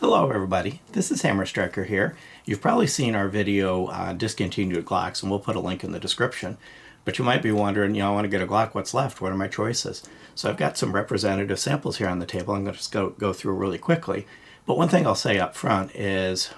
Hello everybody, this is Hammer Striker here. You've probably seen our video on discontinued Glocks, and we'll put a link in the description. But you might be wondering, I want to get a Glock, what's left? What are my choices? So I've got some representative samples here on the table. I'm going to just go through really quickly. But one thing I'll say up front is,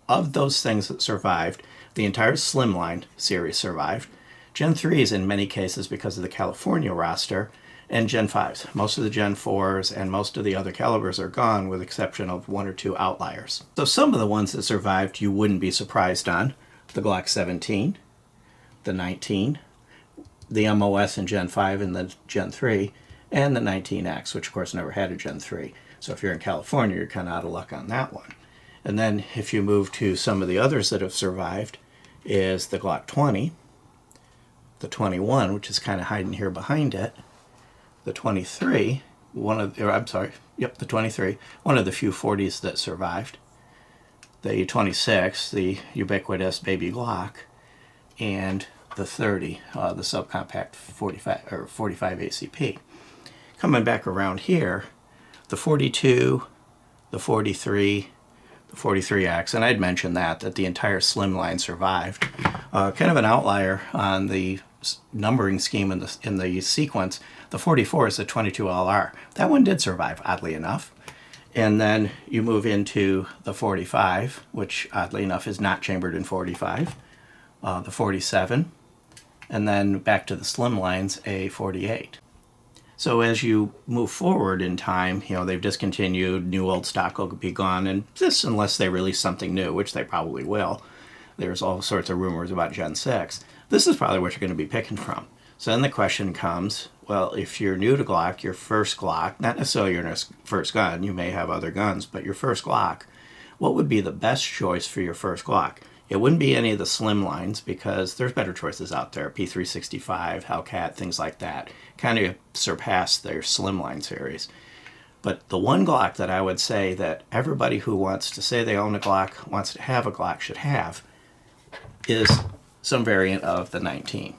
of those things that survived, the entire Slimline series survived. Gen 3s in many cases because of the California roster, and Gen 5s. Most of the Gen 4s and most of the other calibers are gone with the exception of one or two outliers. So some of the ones that survived you wouldn't be surprised on. The Glock 17, the 19, the MOS in Gen 5 and the Gen 3, and the 19X, which of course never had a Gen 3. So if you're in California, you're kind of out of luck on that one. And then if you move to some of the others that have survived, is the Glock 20, the 21, which is kind of hiding here behind it, the 23, the 23, one of the few 40s that survived, the 26, the ubiquitous baby Glock, and the 30, the subcompact 45 ACP. Coming back around here, the 42, the 43, the 43X, and I'd mentioned that the entire Slimline survived. Kind of an outlier on the numbering scheme in the sequence. The 44 is the 22LR. That one did survive, oddly enough. And then you move into the 45, which oddly enough is not chambered in 45, the 47, and then back to the Slimlines, a 48. So as you move forward in time, they've discontinued, new old stock will be gone, and this unless they release something new, which they probably will. There's all sorts of rumors about Gen 6. This is probably what you're going to be picking from. So then the question comes, well, if you're new to Glock, your first Glock, not necessarily your first gun, you may have other guns, but your first Glock, what would be the best choice for your first Glock? It wouldn't be any of the Slimlines because there's better choices out there. P365, Hellcat, things like that kind of surpass their Slimline series. But the one Glock that I would say that everybody who wants to say they own a Glock, wants to have a Glock, should have is some variant of the 19.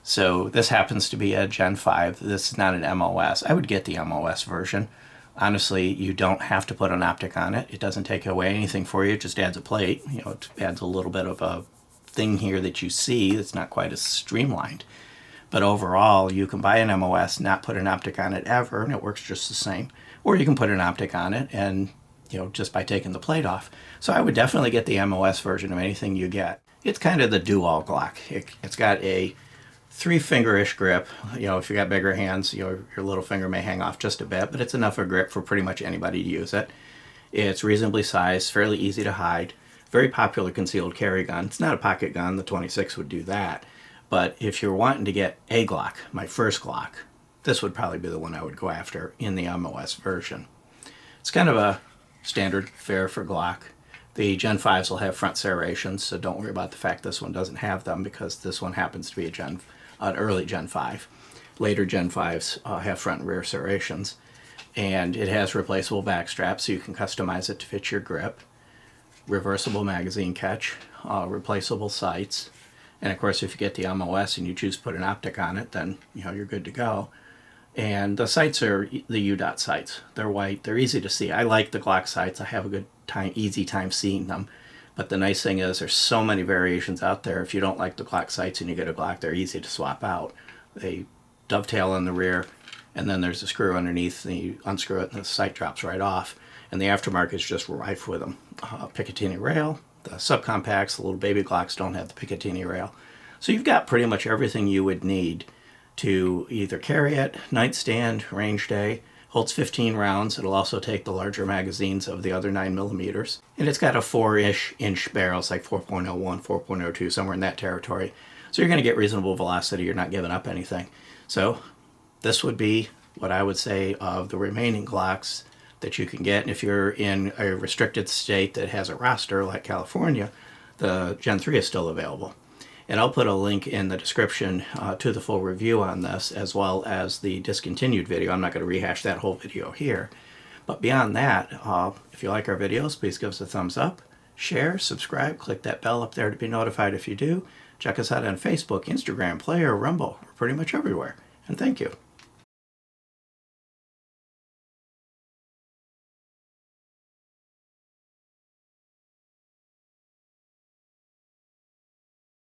So this happens to be a Gen 5. This is not an MOS. I would get the MOS version. Honestly, you don't have to put an optic on it. It doesn't take away anything for you. It just adds a plate. It adds a little bit of a thing here that you see that's not quite as streamlined. But overall, you can buy an MOS, not put an optic on it ever, and it works just the same. Or you can put an optic on it and, just by taking the plate off. So I would definitely get the MOS version of anything you get. It's kind of the do-all Glock. It's got a 3-finger-ish grip. If you got bigger hands, your little finger may hang off just a bit, but it's enough of a grip for pretty much anybody to use it. It's reasonably sized, fairly easy to hide, very popular concealed carry gun. It's not a pocket gun, the 26 would do that. But if you're wanting to get a Glock, my first Glock, this would probably be the one I would go after in the MOS version. It's kind of a standard fare for Glock. The Gen 5s will have front serrations, so don't worry about the fact this one doesn't have them because this one happens to be an early Gen 5. Later Gen 5s have front and rear serrations. And it has replaceable back straps, so you can customize it to fit your grip. Reversible magazine catch, replaceable sights. And of course, if you get the MOS and you choose to put an optic on it, then you're good to go. And the sights are the U-dot sights. They're white, they're easy to see. I like the Glock sights. I have a good time, easy time seeing them. But the nice thing is there's so many variations out there. If you don't like the Glock sights and you get a Glock, they're easy to swap out. They dovetail in the rear, and then there's a screw underneath, and you unscrew it and the sight drops right off. And the aftermarket is just rife with them. Picatinny rail, the subcompacts, the little baby Glocks don't have the Picatinny rail. So you've got pretty much everything you would need to either carry it, nightstand, range day. Holds 15 rounds. It'll also take the larger magazines of the other 9mm. And it's got a 4-ish inch barrel. It's like 4.01, 4.02, somewhere in that territory. So you're going to get reasonable velocity. You're not giving up anything. So this would be what I would say of the remaining Glocks that you can get. And if you're in a restricted state that has a roster like California, the Gen 3 is still available. And I'll put a link in the description to the full review on this, as well as the discontinued video. I'm not going to rehash that whole video here. But beyond that, if you like our videos, please give us a thumbs up, share, subscribe, click that bell up there to be notified if you do. Check us out on Facebook, Instagram, Player, Rumble. We're pretty much everywhere. And thank you.